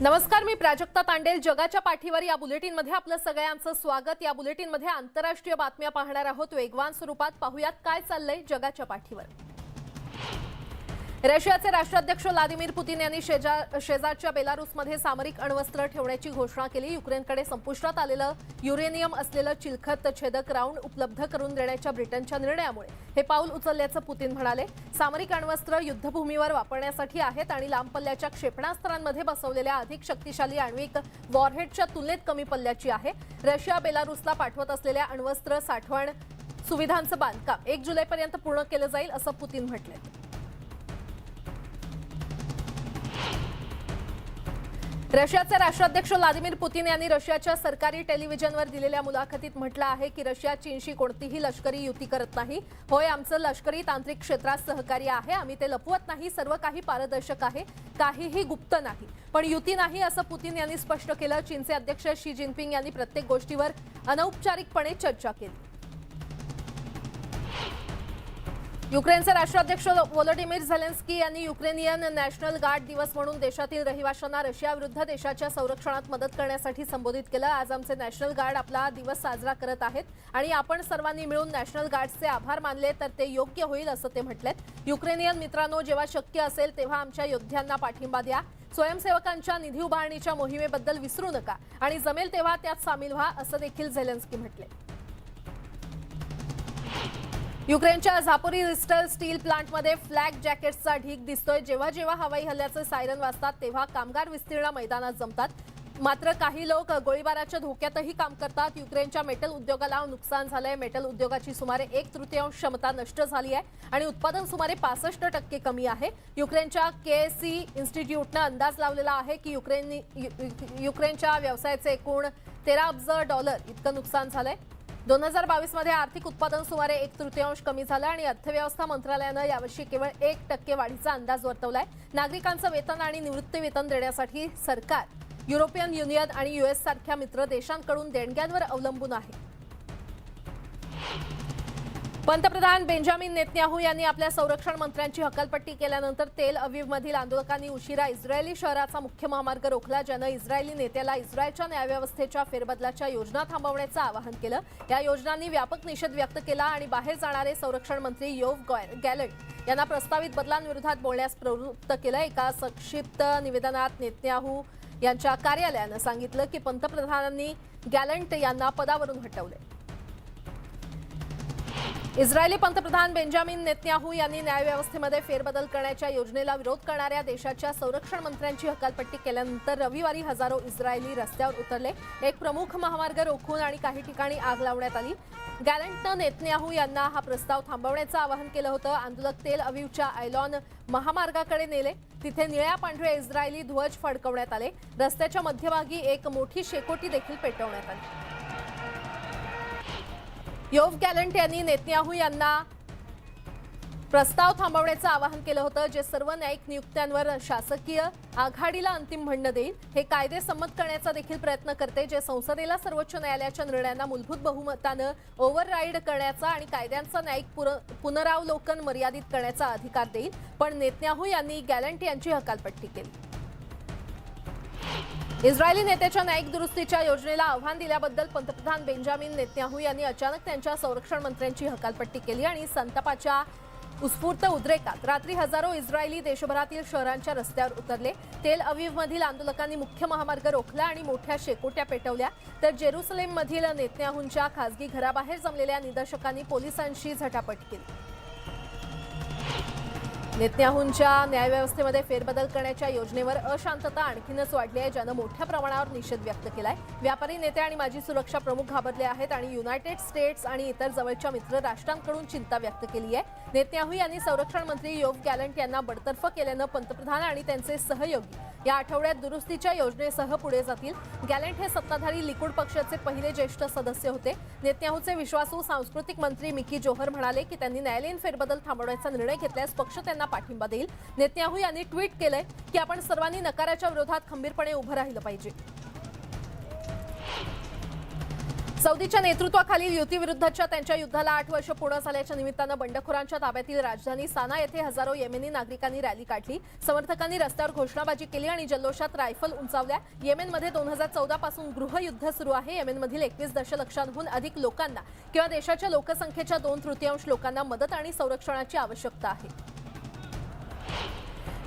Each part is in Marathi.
नमस्कार, मी प्राजक्ता तांडेल. जगाच्या पाठीवर या बुलेटिनमध्ये आपलं सगळ्यांचं स्वागत. या बुलेटिनमध्ये आंतरराष्ट्रीय बातम्या पाहणार आहोत. वेगवान स्वरूपात पाहूयात काय चाललंय जगाच्या पाठीवर. रशियाचे राष्ट्राध्यक्ष व्लादिमीर पुतीन यांनी शेजारच्या बेलारूसमध्ये सामरिक अण्वस्त्र ठेवण्याची घोषणा केली. युक्रेनकडे संपुष्टात आलेलं युरेनियम असलेलं चिलखत छेदक राऊंड उपलब्ध करून देण्याच्या ब्रिटनच्या निर्णयामुळे हे पाऊल उचलल्याचं पुतीन म्हणाले. सामरिक अण्वस्त्र युद्धभूमीवर वापरण्यासाठी आहेत आणि लांब पल्ल्याच्या क्षेपणास्त्रांमध्ये बसवलेल्या अधिक शक्तिशाली आण्विक वॉरहेडच्या तुलनेत कमी पल्ल्याची आहे. रशिया बेलारूसला पाठवत असलेल्या अण्वस्त्र साठवण सुविधांचं बांधकाम 1 जुलैपर्यंत पूर्ण केलं जाईल असं पुतीन म्हटलंय. रशियाचे राष्ट्राध्यक्ष व्लादिमीर पुतीन यांनी रशियाच्या सरकारी टेलिव्हिजनवर दिलेल्या मुलाखतीत म्हटलं आहे की रशिया चीनशी कोणतीही लष्करी युती करत नाही. होय, आमचं लष्करी तांत्रिक क्षेत्रात सहकार्य आहे. आम्ही ते लपवत नाही. सर्व काही पारदर्शक आहे. काहीही गुप्त नाही. पण युती नाही असं पुतीन यांनी स्पष्ट केलं. चीनचे अध्यक्ष शी जिनपिंग यांनी प्रत्येक गोष्टीवर अनौपचारिकपणे चर्चा केली. युक्रेनचे राष्ट्राध्यक्ष व्लोदिमीर झेलेन्स्की यांनी युक्रेनियन नॅशनल गार्ड दिवस म्हणून देशातील रहिवाशांना रशियाविरुद्ध देशाच्या संरक्षणात मदत करण्यासाठी संबोधित केलं. आज आमचे नॅशनल गार्ड आपला दिवस साजरा करत आहेत आणि आपण सर्वांनी मिळून नॅशनल गार्डचे आभार मानले तर ते योग्य होईल असं ते म्हटलेत. युक्रेनियन मित्रांनो, जेव्हा शक्य असेल तेव्हा आमच्या योद्ध्यांना पाठिंबा द्या. स्वयंसेवकांच्या निधी उभारणीच्या मोहिमेबद्दल विसरू नका आणि जमेल तेव्हा त्यात सामील व्हा असं देखील झेलेन्स्की म्हटले. युक्रेनच्या झापोरिझ्हिया स्टील प्लांटमध्ये फ्लॅग जॅकेट्सचा ढीग दिसतोय. जेव्हा जेव्हा हवाई हल्ल्याचे सायरन वाजतात तेव्हा कामगार विस्तीर्ण मैदानात जमतात. मात्र काही लोक गोळीबाराच्या धोक्यातही काम करतात. युक्रेनच्या मेटल उद्योगाला नुकसान झालंय. मेटल उद्योगाची सुमारे 1/3 क्षमता नष्ट झाली आहे आणि उत्पादन सुमारे 65% कमी आहे. युक्रेनच्या केएससी इन्स्टिट्यूटनं अंदाज लावलेला आहे की युक्रेनच्या व्यवसायाचे एकूण $13 अब्ज इतकं नुकसान झालंय. 2022 मध्ये आर्थिक उत्पादन सुमारे 1/3 कमी झालं आणि अर्थव्यवस्था मंत्रालयानं यावर्षी केवळ 1% वाढीचा अंदाज वर्तवलाय. नागरिकांचं वेतन आणि निवृत्ती वेतन देण्यासाठी सरकार युरोपियन युनियन आणि US सारख्या मित्र देशांकडून देणग्यांवर अवलंबून आहे. पंतप्रधान बेंजामिन नेतन्याहू यांनी आपल्या संरक्षण मंत्र्यांची हकालपट्टी केल्यानंतर तेल अवीवमधील आंदोलकांनी उशिरा इस्रायली शहराचा मुख्य महामार्ग रोखला, ज्यानं इस्रायली नेत्याला इस्रायलच्या न्यायव्यवस्थेच्या फेरबदलाच्या योजना थांबवण्याचं आवाहन केलं. या योजनांनी व्यापक निषेध व्यक्त केला आणि बाहेर जाणारे संरक्षण मंत्री योव गॅलंट यांना प्रस्तावित बदलांविरोधात बोलण्यास प्रवृत्त केलं. एका संक्षिप्त निवेदनात नेतन्याहू यांच्या कार्यालयानं सांगितलं की पंतप्रधानांनी गॅलंट यांना पदावरून हटवले. इस्रायली पंतप्रधान बेंजामिन नेतन्याहू यांनी न्यायव्यवस्थेमध्ये फेरबदल करण्याच्या योजनेला विरोध करणाऱ्या देशाच्या संरक्षण मंत्र्यांची हकालपट्टी केल्यानंतर रविवारी हजारो इस्रायली रस्त्यावर उतरले. एक प्रमुख महामार्ग रोखून आणि काही ठिकाणी आग लावण्यात आली. गॅलंटनं नेतन्याहू यांना हा प्रस्ताव थांबवण्याचं आवाहन केलं होतं. आंदोलक तेल अवीवच्या आयलॉन महामार्गाकडे नेले. तिथे निळ्या पांढऱ्या इस्रायली ध्वज फडकवण्यात आले. रस्त्याच्या मध्यभागी एक मोठी शेकोटी देखील पेटवण्यात आली. योव गॅलंट यांनी नेतन्याहू यांना प्रस्ताव थांबवण्याचं आवाहन केलं होतं, जे सर्व न्यायिक नियुक्त्यांवर शासकीय आघाडीला अंतिम म्हणणं देईल. हे कायदे संमत करण्याचा देखील प्रयत्न करते, जे संसदेला सर्वोच्च न्यायालयाच्या निर्णयांना मूलभूत बहुमतानं ओव्हरराईड करण्याचा आणि कायद्यांचं न्यायिक पुनरावलोकन मर्यादित करण्याचा अधिकार देईल. पण नेतन्याहू यांनी गॅलंट यांची हकालपट्टी केली. इस्रायली नेत्याच्या न्यायिक दुरुस्तीच्या योजनेला आव्हान दिल्याबद्दल पंतप्रधान बेंजामिन नेतन्याहू यांनी अचानक त्यांच्या संरक्षण मंत्र्यांची हकालपट्टी केली आणि संतापाच्या उत्स्फूर्त उद्रेकात रात्री हजारो इस्रायली देशभरातील शहरांच्या रस्त्यावर उतरले. तेल अवीवमधील आंदोलकांनी मुख्य महामार्ग रोखला आणि मोठ्या शेकोट्या पेटवल्या, तर जेरुसलेममधील नेतन्याहूंच्या खासगी घराबाहेर जमलेल्या निदर्शकांनी पोलिसांशी झटापट केली. नेतन्याहूंच्या न्यायव्यवस्थेमध्ये फेरबदल करण्याच्या योजनेवर अशांतता आणखीनच वाढली आहे, ज्यानं मोठ्या प्रमाणावर निषेध व्यक्त केलाय. व्यापारी नेते आणि माजी सुरक्षा प्रमुख घाबरले आहेत आणि युनायटेड स्टेट्स आणि इतर जवळच्या मित्र राष्ट्रांकडून चिंता व्यक्त केली आहे. नेतन्याहू यांनी संरक्षण मंत्री योव गॅलंट यांना बडतर्फ केल्यानं पंतप्रधान आणि त्यांचे सहयोगी या आठवड्यात दुरुस्तीच्या योजनेसह पुढे जातील. गॅलंट हे सत्ताधारी लिकुड पक्षाचे पहिले ज्येष्ठ सदस्य होते. नेतन्याहूचे विश्वासू सांस्कृतिक मंत्री मिकी जोहर म्हणाले की त्यांनी न्यायालयीन फेरबदल थांबवण्याचा निर्णय घेतल्यास पक्ष त्यांना पाठिंबा देईल. नेतन्याहू यांनी ट्विट केलंय की आपण सर्वांनी नकाराच्या विरोधात खंबीरपणे उभं राहिलं पाहिजे. सौदीच्या नेतृत्वाखालील युतीविरुद्धच्या त्यांच्या युद्धाला 8 वर्ष पूर्ण झाल्याच्या निमित्तानं बंडखोरांच्या ताब्यातील राजधानी साना येथे हजारो येमेनी नागरिकांनी रॅली काढली। समर्थकांनी रस्त्यावर घोषणाबाजी केली आणि जल्लोषात रायफल उंचावल्या। येमेनमध्ये 2014 पासून गृहयुद्ध सुरू आहे। येमेनमधील 21 दशलक्षांहून अधिक लोकांना किंवा देशाच्या लोकसंख्येच्या 2/3 लोकांना मदत आणि संरक्षणाची आवश्यकता आहे।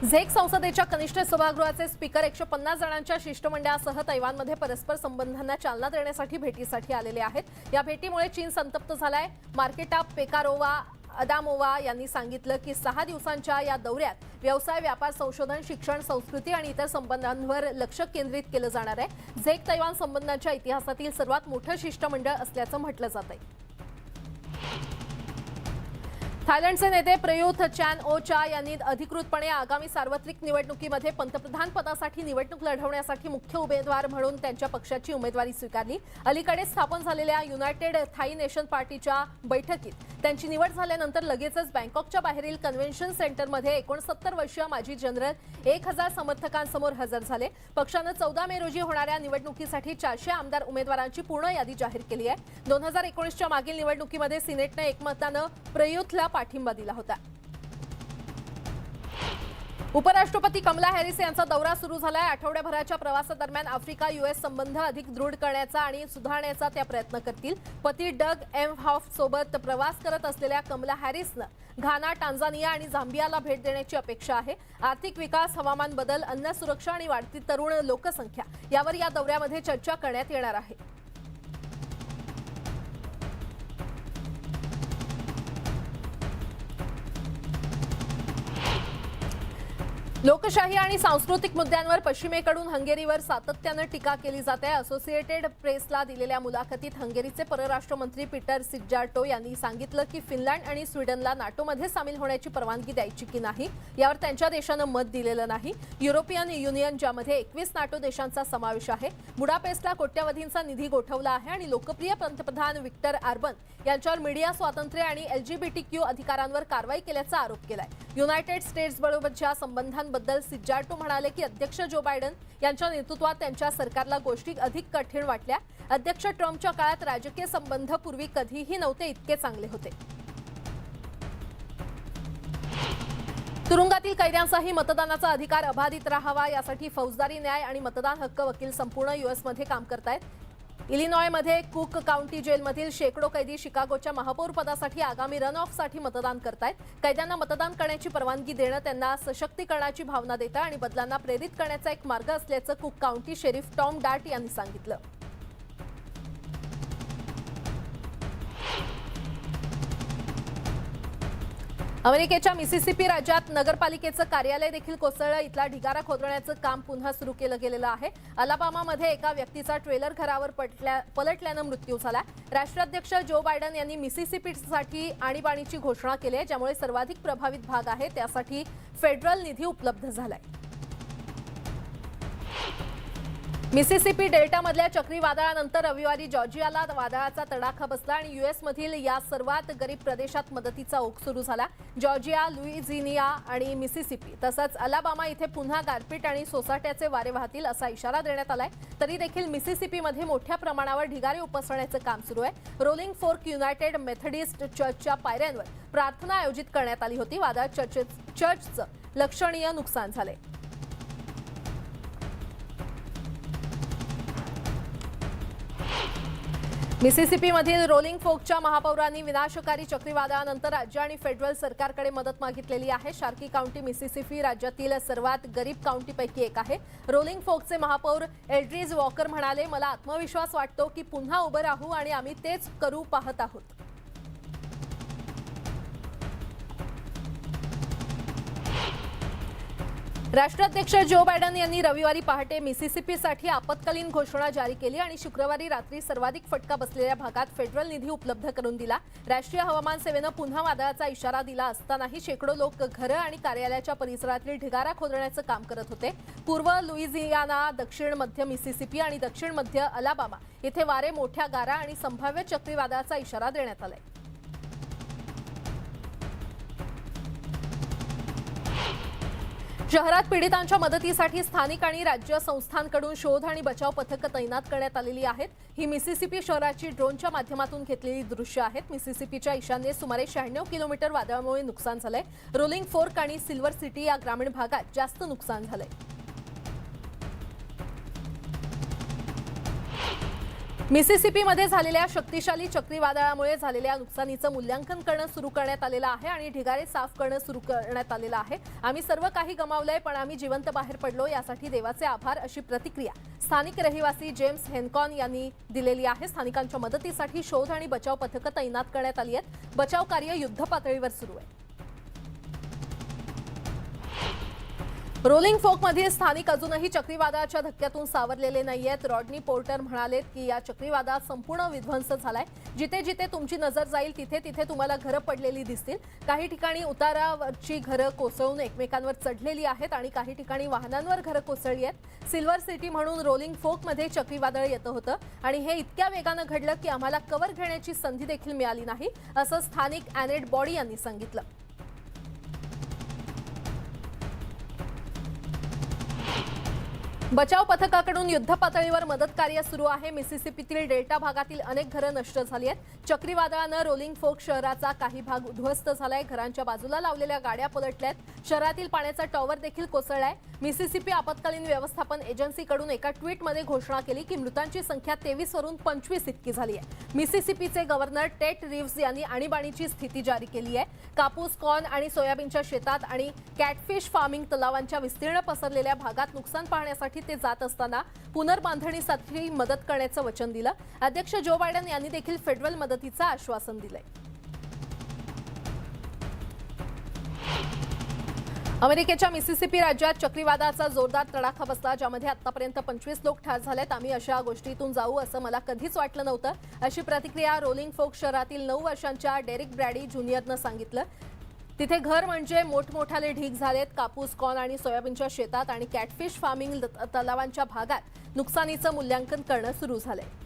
झेक संसदेच्या कनिष्ठ सभागृहाचे स्पीकर 150 जणांच्या शिष्टमंडळासह तैवानमध्ये परस्पर संबंधांना चालना देण्यासाठी भेटीसाठी आलेले आहेत। या भेटीमुळे चीन संतप्त झालाय। मार्केटा पेकारोवा अदामोवा यांनी सांगितलं की 6 दिवसांच्या या दौऱ्यात व्यवसाय, व्यापार, संशोधन, शिक्षण, संस्कृती आणि इतर संबंधांवर लक्ष केंद्रित केलं जाणार आहे। झेक तैवान संबंधांच्या इतिहासातील सर्वात मोठं शिष्टमंडळ असल्याचं म्हटलं जात आहे। थायलंडचे नेते प्रयुथ चॅन ओ चा यांनी अधिकृतपणे आगामी सार्वत्रिक निवडणुकीमध्ये पंतप्रधान पदासाठी निवडणूक लढवण्यासाठी मुख्य उमेदवार म्हणून त्यांच्या पक्षाची उमेदवारी स्वीकारली। अलीकडे स्थापन झालेल्या युनायटेड थाई नेशन पार्टीच्या बैठकीत त्यांची निवड झाल्यानंतर लगेचच बँकॉकच्या बाहेरील कन्व्हेन्शन सेंटरमध्ये 69 वर्षीय माजी जनरल 1000 समर्थकांसमोर हजर झाले। पक्षानं 14 मे रोजी होणाऱ्या निवडणुकीसाठी 400 आमदार उमेदवारांची पूर्ण यादी जाहीर केली आहे। 2019च्या मागील निवडणुकीमध्ये सिनेटने एकमतानं प्रयुथला पाठिंबा दिला होता। उपराष्ट्रपती कमला हॅरिस यांचा दौरा सुरू झालाय। आठवड्याभराच्या प्रवासादरम्यान आफ्रिका US संबंध अधिक दृढ करण्याचा आणि सुधारण्याचा त्या प्रयत्न करतील। पती डग एमहॉफ सोबत प्रवास करत असलेल्या कमला हॅरिसनं घाना, टांझानिया आणि झांबियाला भेट देण्याची अपेक्षा आहे। आर्थिक विकास, हवामान बदल, अन्न सुरक्षा आणि वाढती तरुण लोकसंख्या यावर या दौऱ्यामध्ये चर्चा करण्यात येणार आहे। लोकशाही आणि सांस्कृतिक मुद्द्यांवर पश्चिमेकडून हंगेरीवर सातत्यानं टीका केली जाते। असोसिएटेड प्रेसला दिलेल्या मुलाखतीत हंगेरीचे परराष्ट्र मंत्री पीटर सिग्जार्टो यांनी सांगितलं की फिनलंड आणि स्वीडनला नाटोमध्ये सामील होण्याची परवानगी द्यायची की नाही यावर त्यांच्या देशानं मत दिलेलं नाही। युरोपियन युनियन, ज्यामध्ये 21 नाटो देशांचा समावेश आहे, बुडापेस्टला कोट्यवधींचा निधी गोठवला आहे आणि लोकप्रिय पंतप्रधान विक्टर ऑर्बन यांच्यावर मीडिया स्वातंत्र्य आणि LGBTQ अधिकारांवर कारवाई केल्याचा आरोप केलाय। युनायटेड स्टेट्स बरोबरच्या संबंधांबद्दल सिग्जार्टो म्हणाले की अध्यक्ष जो बायडन यांच्या नेतृत्वात त्यांच्या सरकारला गोष्टी अधिक कठीण वाटल्या। अध्यक्ष ट्रम्पच्या काळात राजकीय संबंध पूर्वी कधीही नव्हते इतके चांगले होते। तुरुंगातील कैद्यांचाही मतदानाचा अधिकार अबाधित राहावा यासाठी फौजदारी न्याय आणि मतदान हक्क वकील संपूर्ण US मध्ये काम करतायत। इलिनॉयमध्ये कुक काउंटी जेलमधील शेकडो कैदी शिकागोच्या महापौर पदासाठी आगामी रन ऑफसाठी मतदान करतायत। कैद्यांना मतदान करण्याची परवानगी देणं त्यांना सशक्तीकरणाची भावना देतं आणि बदलांना प्रेरित करण्याचा एक मार्ग असल्याचं cook county sheriff Tom dart यांनी सांगितलं। अमेरिकेच्या मिसिसिपी राज्यात नगरपालिकेचं कार्यालय देखील कोसळलं। इथला ढिगारा खोदण्याचं काम पुन्हा सुरू केलं गेलेलं आहे। अलाबामामध्ये एका व्यक्तीचा ट्रेलर घरावर पलटल्यानं मृत्यू झाला। राष्ट्राध्यक्ष जो बायडन यांनी मिसिसिपीसाठी आणीबाणीची घोषणा केली आहे, ज्यामुळे सर्वाधिक प्रभावित भाग आहे त्यासाठी फेडरल निधी उपलब्ध झालाय। मिसिसिपी डेल्टामधल्या चक्रीवादळानंतर रविवारी जॉर्जियाला वादळाचा तडाखा बसला आणि US मधील या सर्वात गरीब प्रदेशात मदतीचा ओघ सुरू झाला। जॉर्जिया, लुइझियाना आणि मिसिसिपी तसंच अलाबामा इथे पुन्हा गारपीट आणि सोसाट्याचे वारे वाहतील असा इशारा देण्यात आलाय। तरी देखील मिसिसिपीमध्ये मोठ्या प्रमाणावर ढिगारे उपसण्याचं काम सुरू आहे। रोलिंग फोर्क युनायटेड मेथडिस्ट चर्चच्या पायऱ्यांवर प्रार्थना आयोजित करण्यात आली होती। वादळात चर्चचं लक्षणीय नुकसान झाले। मिसिसिपीमधील रोलिंग फोर्कच्या महापौरांनी विनाशकारी चक्रीवादळानंतर राज्य आणि फेडरल सरकारकडे मदत मागितलेली आहे। शार्की काउंटी मिसिसिपी राज्यातील सर्वात गरीब काउंटीपैकी एक आहे। रोलिंग फोर्कचे महापौर एल्ड्रिज वॉकर म्हणाले, मला आत्मविश्वास वाटतो की पुन्हा उभं राहू आणि आम्ही तेच करू पाहत आहोत। राष्ट्राध्यक्ष जो बायडन यांनी रविवारी पहाटे मिसिसिपीसाठी आपत्कालीन घोषणा जारी केली आणि शुक्रवारी रात्री सर्वाधिक फटका बसलेल्या भागात फेडरल निधी उपलब्ध करून दिला। राष्ट्रीय हवामान सेवेनं पुन्हा वादळाचा इशारा दिला असतानाही शेकडो लोक घरं आणि कार्यालयाच्या परिसरातील ढिगारा खोदण्याचं काम करत होते। पूर्व लुइझियाना, दक्षिण मध्य मिसिसिपी आणि दक्षिण मध्य अलाबामा इथे वारे, मोठ्या गारा आणि संभाव्य चक्रीवादळाचा इशारा देण्यात आलाय। शहरात पीडितांच्या मदतीसाठी स्थानिक आणि राज्य संस्थांकडून शोध आणि बचाव पथकं तैनात करण्यात आलेली आहेत। ही मिसिसिपी शहराची ड्रोनच्या माध्यमातून घेतलेली दृश्य आहेत। मिसिसिपीच्या ईशान्येस सुमारे 96 किलोमीटर वादळामुळे नुकसान झालंय। रोलिंग फोर्क आणि सिल्वर सिटी या ग्रामीण भागात जास्त नुकसान झालंय। मिसिसिपीमध्ये झालेल्या शक्तिशाली चक्रीवादळामुळे झालेल्या नुकसानीचं मूल्यांकन करणं सुरू करण्यात आलेलं आहे आणि ढिगारे साफ करणं सुरू करण्यात आलेलं आहे। आम्ही सर्व काही गमावलंय पण आम्ही जिवंत बाहेर पडलो, यासाठी देवाचे आभार, अशी प्रतिक्रिया स्थानिक रहिवासी जेम्स हेनकॉन यांनी दिलेली आहे। स्थानिकांच्या मदतीसाठी शोध आणि बचाव पथकं तैनात करण्यात आली आहेत। बचाव कार्य युद्धपातळीवर सुरू आहे। रोलिंग फोर्कमधील स्थानिक अजूनही चक्रीवादळाच्या धक्क्यातून सावरलेले नाहीयेत। रॉडनी पोर्टर म्हणाले की या चक्रीवादळात संपूर्ण विध्वंस झालाय। जिथे जिथे तुमची नजर जाईल तिथे तिथे तुम्हाला घरं पडलेली दिसतील। काही ठिकाणी उतारावरची घरं कोसळून एकमेकांवर चढलेली आहेत आणि काही ठिकाणी वाहनांवर घरं कोसळली आहेत। सिल्वर सिटी म्हणून रोलिंग फोर्कमध्ये चक्रीवादळ येतं होतं आणि हे इतक्या वेगानं घडलं की आम्हाला कव्हर घेण्याची संधी देखील मिळाली नाही, असं स्थानिक ॲनेट बॉडी यांनी सांगितलं। बचाव पथकाकडून युद्धपातळीवर मदत कार्य सुरू आहे। मिसिसिपीतील डेल्टा भागातील अनेक घरं नष्ट झाली आहेत। चक्रीवादळानं रोलिंग फोर्क शहराचा काही भाग उद्ध्वस्त झालाय। घरांच्या बाजूला लावलेल्या गाड्या पलटल्यात। शहरातील पाण्याचा टॉवर देखील कोसळलाय। मिसिसिपी आपत्कालीन व्यवस्थापन एजन्सीकडून एका ट्विटमध्ये घोषणा केली की मृतांची संख्या 23 वरून 25 इतकी झाली आहे। मिसिसिपीचे गव्हर्नर टेट रिव्हज यांनी आणीबाणीची स्थिती जारी केली आहे। कापूस, कॉर्न आणि सोयाबीनच्या शेतात आणि कॅटफिश फार्मिंग तलावांच्या विस्तीर्ण पसरलेल्या भागात नुकसान पाहण्यासाठी ते जात असताना पुनर्बांधणीसाठी मदत करण्याचं वचन दिलं। अध्यक्ष जो बायडन यांनी देखील फेडरल मदतीचं आश्वासन दिलंय। अमेरिकेच्या मिसिसिपी राज्यात चक्रीवादळाचा जोरदार तडाखा बसला, ज्यामध्ये आतापर्यंत 25 लोक ठार झालेत। आम्ही अशा गोष्टीतून जाऊ असं मला कधीच वाटलं नव्हतं, अशी प्रतिक्रिया रोलिंग फोर्क शहरातील 9 वर्षांच्या डेरिक ब्रॅडी ज्युनियरनं सांगितलं। तिथे घर म्हणजे मोठमोठाले ढीग झालेत। कापूस, कॉर्न आणि सोयाबीनच्या शेतात आणि कॅटफिश फार्मिंग तलावांच्या भागात नुकसानीचं मूल्यांकन करणं सुरू झालंय।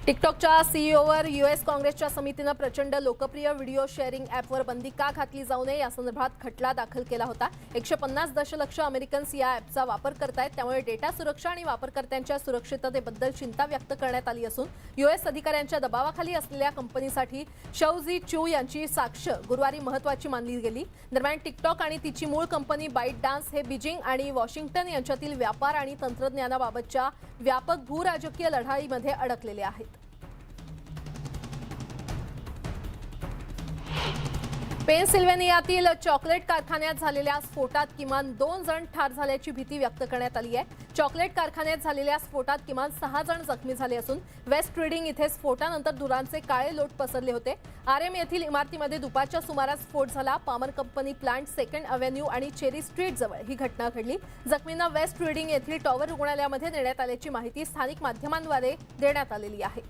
टिकटॉकच्या सीईओवर यूएस काँग्रेसच्या समितीनं प्रचंड लोकप्रिय व्हिडिओ शेअरिंग ॲपवर बंदी का घातली जाऊ नये यासंदर्भात खटला दाखल केला होता। 150 दशलक्ष अमेरिकन्स या ॲपचा वापर करतायत, त्यामुळे डेटा सुरक्षा आणि वापरकर्त्यांच्या सुरक्षिततेबद्दल चिंता व्यक्त करण्यात आली असून यूएस अधिकाऱ्यांच्या दबावाखाली असलेल्या कंपनीसाठी शौझी चू यांची साक्ष गुरुवारी महत्त्वाची मानली गेली। दरम्यान टिकटॉक आणि तिची मूळ कंपनी बाईट डान्स हे बीजिंग आणि वॉशिंग्टन यांच्यातील व्यापार आणि तंत्रज्ञानाबाबतच्या व्यापक भूराजकीय लढाईमध्ये अडकलेले आहेत। पेनसिल्व्हेनियातील चॉकलेट कारखान्यात झालेल्या स्फोटात किमान 2 जण ठार झाल्याची भीती व्यक्त करण्यात आली आहे। चॉकलेट कारखान्यात झालेल्या स्फोटात किमान 6 जण जखमी झाले असून वेस्ट रीडिंग इथे स्फोटानंतर धुरांचे काळे लोट पसरले होते। आरएम येथील इमारतीमध्ये दुपारच्या सुमारास स्फोट झाला। Palmer company plant, Second Avenue आणि चेरी स्ट्रीट जवळ ही घटना घडली। जखमींना वेस्ट रीडिंग येथील टॉवर रुग्णालयामध्ये नेण्यात आल्याची माहिती स्थानिक माध्यमांद्वारे देण्यात आलेली आहे।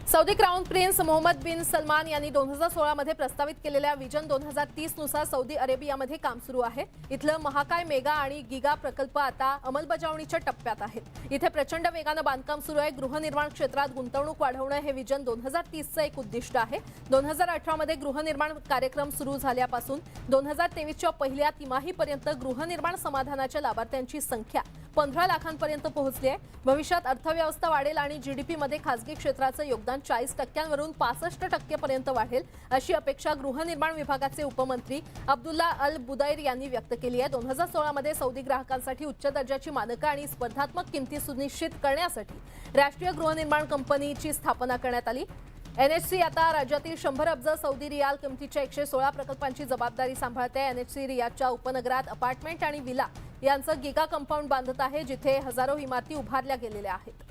सौदी क्राऊन प्रिन्स मोहम्मद बिन सलमान यांनी 2016 मध्ये प्रस्तावित केलेल्या विजन 2030 नुसार सौदी अरेबियामध्ये काम सुरू आहे। इथलं महाकाय मेगा आणि गिगा प्रकल्प आता अंमलबजावणीच्या टप्प्यात आहेत। इथे प्रचंड वेगानं बांधकाम सुरू आहे। गृहनिर्माण क्षेत्रात गुंतवणूक वाढवणं हे विजन 2030चं एक उद्दिष्ट आहे। 2018 मध्ये गृहनिर्माण कार्यक्रम सुरू झाल्यापासून 2023च्या पहिल्या तिमाहीपर्यंत गृहनिर्माण समाधानाच्या लाभार्थ्यांची संख्या 15 लाखांपर्यंत पोहोचली आहे। भविष्यात अर्थव्यवस्था वाढेल आणि जीडीपी मध्ये खासगी क्षेत्राचं योगदान 40% 65% पर्यंत वाढेल, अशी अपेक्षा गृहनिर्माण विभागाचे उपमंत्री अब्दुल्ला अल बुदैर यांनी व्यक्त केली आहे। 2016 मध्ये सौदी ग्राहकांसाठी उच्च दर्जाची मानकं आणि स्पर्धात्मक किमती सुनिश्चित करण्यासाठी राष्ट्रीय गृहनिर्माण कंपनीची स्थापना करण्यात आली। एनएचसी आता राज्यातील 100 अब्ज सौदी रियाल किमतीच्या 116 प्रकल्पांची जबाबदारी सांभाळते। एनएचसी रियादच्या उपनगरात अपार्टमेंट आणि विला यांचं गिगा कंपाऊंड बांधत आहे, जिथे हजारो इमारती उभारल्या गेलेल्या आहेत।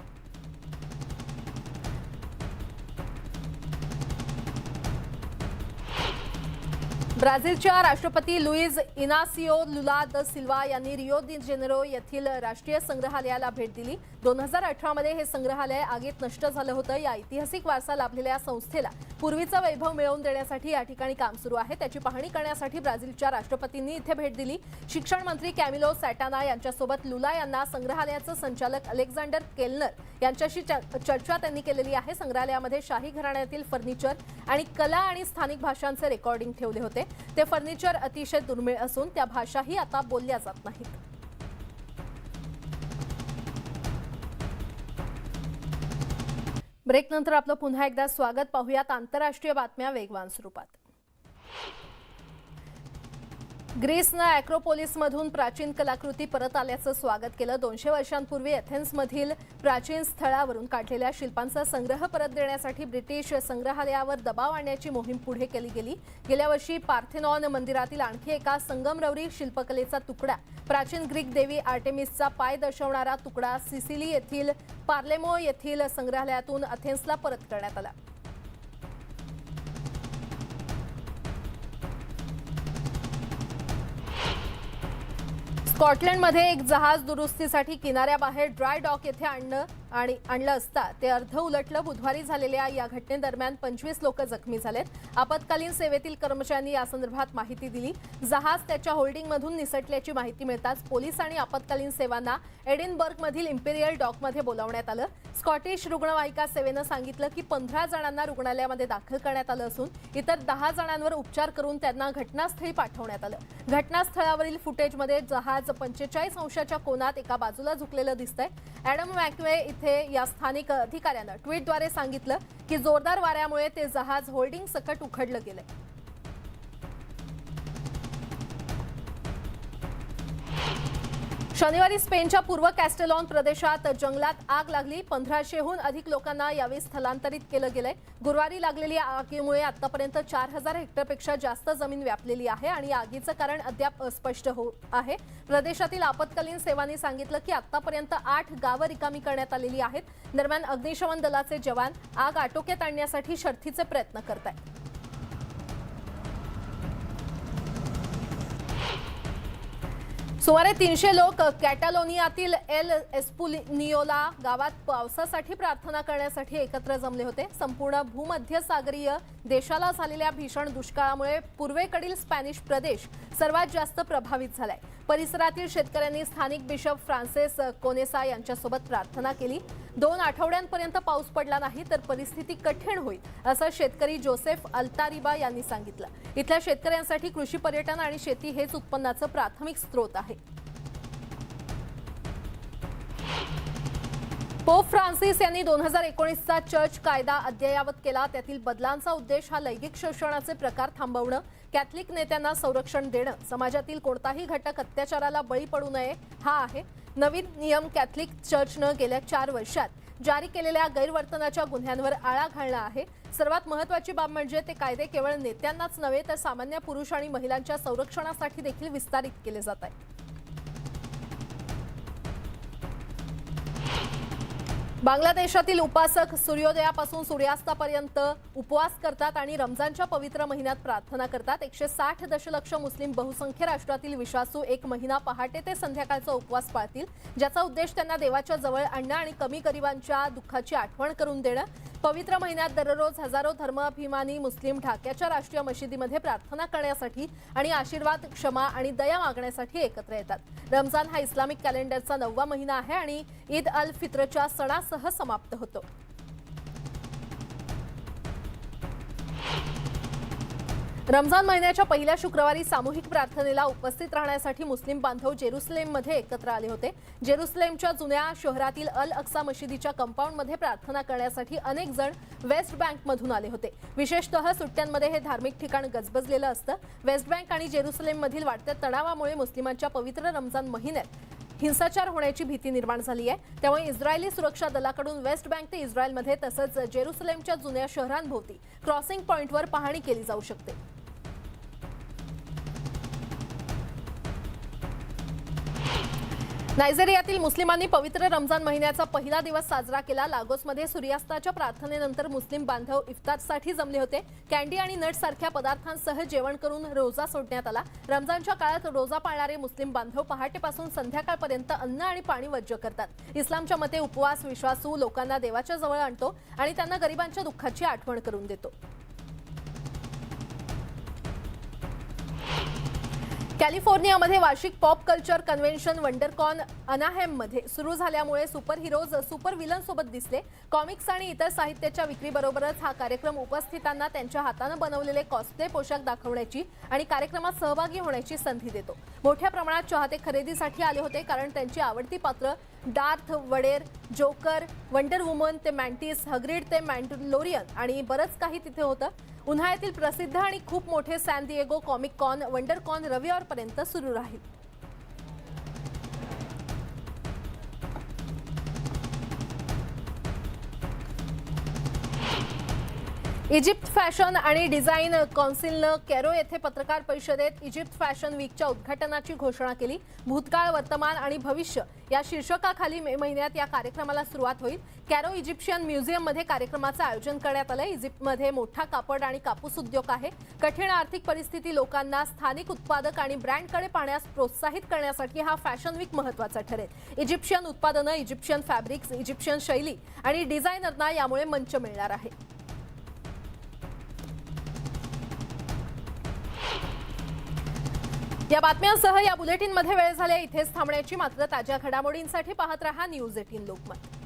ब्राझीलच्या राष्ट्रपती लुईज इनासियो लुला द सिल्वा यांनी रियो दी जेनेरो येथील राष्ट्रीय संग्रहालयाला भेट दिली। 2018 मध्ये हे संग्रहालय आगीत नष्ट झालं होतं। या ऐतिहासिक वारसा लाभलेल्या संस्थेला पूर्वीचं वैभव मिळवून देण्यासाठी या ठिकाणी काम सुरू आहे। त्याची पाहणी करण्यासाठी ब्राझीलच्या राष्ट्रपतींनी इथे भेट दिली। शिक्षण मंत्री कॅमिलो सॅटाना यांच्यासोबत लुला यांना संग्रहालयाचे संचालक अलेक्झांडर केलनर यांच्याशी चर्चा त्यांनी केलेली आहे। संग्रहालयामध्ये शाही घराण्यातील फर्निचर आणि कला आणि स्थानिक भाषांचे रेकॉर्डिंग ठेवले होते। ते फर्निचर अतिशय दुर्मिळ असून त्या भाषाही आता बोलल्या जात नाहीत। ब्रेक नंतर आपलं पुन्हा एकदा स्वागत। पाहूयात आंतरराष्ट्रीय बातम्या वेगवान स्वरूपात। ग्रीसनं अॅक्रोपोलिसमधून प्राचीन कलाकृती परत आल्याचं स्वागत केलं। 200 वर्षांपूर्वी एथेन्समधील प्राचीन स्थळावरून काढलेल्या शिल्पांचा संग्रह परत देण्यासाठी ब्रिटिश संग्रहालयावर दबाव आणण्याची मोहीम पुढे केली गेली। गेल्या वर्षी पार्थेनॉन मंदिरातील आणखी एका संगमरवरी शिल्पकलेचा तुकडा, प्राचीन ग्रीक देवी आर्टेमिसचा पाय दर्शवणारा तुकडा सिसिली येथील पार्लेमो येथील संग्रहालयातून अथेन्सला परत करण्यात आला। स्कॉटलंडमध्ये एक जहाज दुरुस्तीसाठी किनाऱ्याबाहेर ड्राय डॉक येथे आणलं असता ते अर्ध उलटलं। बुधवारी झालेल्या या घटनेदरम्यान 25 लोक जखमी झालेत। आपत्कालीन सेवेतील कर्मचाऱ्यांनी या संदर्भात माहिती दिली। जहाज त्याच्या होल्डिंगमधून निसटल्याची माहिती मिळताच पोलीस आणि आपत्कालीन सेवांना एडिनबर्गमधील इम्पेरियल डॉकमध्ये बोलावण्यात आलं। स्कॉटिश रुग्णवाहिका सेवेनं सांगितलं की 15 जणांना रुग्णालयामध्ये दाखल करण्यात आलं असून इतर 10 जणांवर उपचार करून त्यांना घटनास्थळी पाठवण्यात आलं। घटनास्थळावरील फुटेजमध्ये जहाज 45 अंशाच्या कोनात एका बाजूला झुकलेलं दिसतंय। ॲडम मॅकवे इथे या स्थानिक अधिकाऱ्यानं ट्विटद्वारे सांगितलं की जोरदार वाऱ्यामुळे ते जहाज होल्डिंग सकट उखडलं गेलंय। शनिवारी स्पेनच्या पूर्व कॅस्टेलॉन प्रदेशात जंगलात आग लागली। 1500हून अधिक लोकांना यावेळी स्थलांतरित केलं गेलंय। गुरुवारी लागलेल्या आगीमुळे आतापर्यंत 4000 हेक्टरपेक्षा जास्त जमीन व्यापलेली आहे आणि आगीचं कारण अद्याप अस्पष्ट आहे। प्रदेशातील आपत्कालीन सेवांनी सांगितलं की आतापर्यंत 8 गावं रिकामी करण्यात आलेली आहेत। दरम्यान अग्निशमन दलाचे जवान आग आटोक्यात आणण्यासाठी शर्थीचे प्रयत्न करत आहेत। सुमारे 300 लोक कॅटालोनियातील एल एस्पुलिनियोला गावात पावसासाठी प्रार्थना करण्यासाठी एकत्र जमले होते। संपूर्ण भूमध्यसागरीय देशाला झालेल्या भीषण दुष्काळामुळे पूर्वेकडील स्पॅनिश प्रदेश सर्वात जास्त प्रभावित झालाय। परिसरातील शेतकऱ्यांनी स्थानिक बिशप फ्रान्सिस कोनेसा यांच्यासोबत प्रार्थना केली। 2 आठवड्यांपर्यंत पाऊस पडला नाही तर परिस्थिती कठीण होईल असं शेतकरी जोसेफ अल्तारिबा यांनी सांगितलं। इथल्या शेतकऱ्यांसाठी कृषी पर्यटन आणि शेती हेच उत्पन्नाचं प्राथमिक स्रोत आहे। पोप फ्रान्सिस यांनी 2019चा चर्च कायदा अद्ययावत केला। त्यातील बदलांचा उद्देश हा लैंगिक शोषणाचे प्रकार थांबवणं, कॅथलिक नेत्यांना संरक्षण देणं, समाजातील कोणताही घटक अत्याचाराला बळी पडू नये हा आहे। नवीन नियम कॅथलिक चर्चनं गेल्या 4 वर्षात जारी केलेल्या गैरवर्तनाच्या गुन्ह्यांवर आळा घालणं आहे। सर्वात महत्त्वाची बाब म्हणजे ते कायदे केवळ नेत्यांनाच नव्हे तर सामान्य पुरुष आणि महिलांच्या संरक्षणासाठी देखील विस्तारित केले जात आहेत। बांगलादेशातील उपासक सूर्योदयापासून सूर्यास्तापर्यंत उपवास करतात आणि रमजानच्या पवित्र महिन्यात प्रार्थना करतात। 160 दशलक्ष मुस्लिम बहुसंख्य राष्ट्रातील विश्वासू 1 महिना पहाटे ते संध्याकाळचा उपवास पाळतील, ज्याचा उद्देश त्यांना देवाच्या जवळ आणणं आणि कमी गरिबांच्या दुःखाची आठवण करून देणं। पवित्र महिन्यात दररोज हजारो धर्माभिमानी मुस्लिम ढाक्याच्या राष्ट्रीय मशिदीमध्ये प्रार्थना करण्यासाठी आणि आशीर्वाद, क्षमा आणि दया मागण्यासाठी एकत्र येतात। रमजान हा इस्लामिक कॅलेंडरचा 9वा महिना आहे आणि ईद अल फित्रच्या सणासह समाप्त होतो। रमजान महिन्याच्या पहिल्या शुक्रवारी सामूहिक प्रार्थनेला उपस्थित राहण्यासाठी मुस्लिम बांधव जेरुसलेममध्ये एकत्र आले होते। जेरुसलेमच्या जुन्या शहरातील अल अक्सा मशिदीच्या कंपाऊंडमध्ये प्रार्थना करण्यासाठी अनेक जण वेस्ट बँकमधून आले होते। विशेषतः सुट्ट्यांमध्ये हे धार्मिक ठिकाण गजबजलेलं असतं। वेस्ट बँक आणि जेरुसलेममधील वाढत्या तणावामुळे मुस्लिमांच्या पवित्र रमजान महिन्यात हिंसाचार होण्याची भीती निर्माण झाली आहे। त्यामुळे इस्रायली सुरक्षा दलाकडून वेस्ट बँक ते इस्रायलमध्ये तसंच जेरुसलेमच्या जुन्या शहरांभोवती क्रॉसिंग पॉइंटवर पाहणी केली जाऊ शकते। नायजेरियातील मुस्लिमांनी पवित्र रमजान महिन्याचा पहिला दिवस साजरा केला। लागोसमध्ये सूर्यास्ताच्या प्रार्थनेनंतर मुस्लिम बांधव इफ्तारसाठी जमले होते। कॅन्डी आणि नट सारख्या पदार्थांसह जेवण करून रोजा सोडण्यात आला। रमजानच्या काळात रोजा पाळणारे मुस्लिम बांधव पहाटेपासून संध्याकाळपर्यंत अन्न आणि पाणी वर्ज्य करतात। इस्लामच्या मते उपवास विश्वासू लोकांना देवाच्या जवळ आणतो आणि त्यांना गरिबांच्या दुःखाची आठवण करून देतो। कॅलिफोर्नियामध्ये वार्षिक पॉप कल्चर कन्व्हेन्शन वंडरकॉन अनाहेममध्ये सुरू झाल्यामुळे सुपर हिरोज सुपर विलन सोबत दिसले। कॉमिक्स आणि इतर साहित्याच्या विक्रीबरोबरच हा कार्यक्रम उपस्थितांना त्यांच्या हाताने बनवलेले कॉस्प्ले पोशाख दाखवण्याची आणि कार्यक्रमात सहभागी होण्याची संधी देतो। मोठ्या प्रमाणात चाहते खरेदीसाठी आले होते, कारण त्यांची आवडती पात्र डार्थ वडेर, जोकर, वंडर वुमन ते मॅन्टिस, हग्रिड ते मॅन्डलोरियन आणि बरंच काही तिथे होतं। उन्हाळ्यातील प्रसिद्ध आणि खूप मोठे सॅन दिएगो कॉमिक कॉन वंडरकॉन रविवारपर्यंत सुरू राहील। इजिप्त फॅशन आणि डिझाईन कौन्सिलनं कॅरो येथे पत्रकार परिषदेत इजिप्त फॅशन वीकच्या उद्घाटनाची घोषणा केली। भूतकाळ, वर्तमान आणि भविष्य या शीर्षकाखाली मे महिन्यात या कार्यक्रमाला सुरुवात होईल। कॅरो इजिप्शियन म्युझियममध्ये कार्यक्रमाचं आयोजन करण्यात आलं। इजिप्तमध्ये मोठा कापड आणि कापूस उद्योग आहे। कठीण आर्थिक परिस्थिती लोकांना स्थानिक उत्पादक आणि ब्रँडकडे पाहण्यास प्रोत्साहित करण्यासाठी हा फॅशन वीक महत्त्वाचा ठरेल। इजिप्शियन उत्पादनं, इजिप्शियन फॅब्रिक्स, इजिप्शियन शैली आणि डिझायनरना यामुळे मंच मिळणार आहे। या बातम्यांसह या बुलेटिनमध्ये वेळ झाले इथेच थांबण्याची। मात्र ताज्या घडामोडींसाठी पाहत रहा न्यूज 18 लोकमत।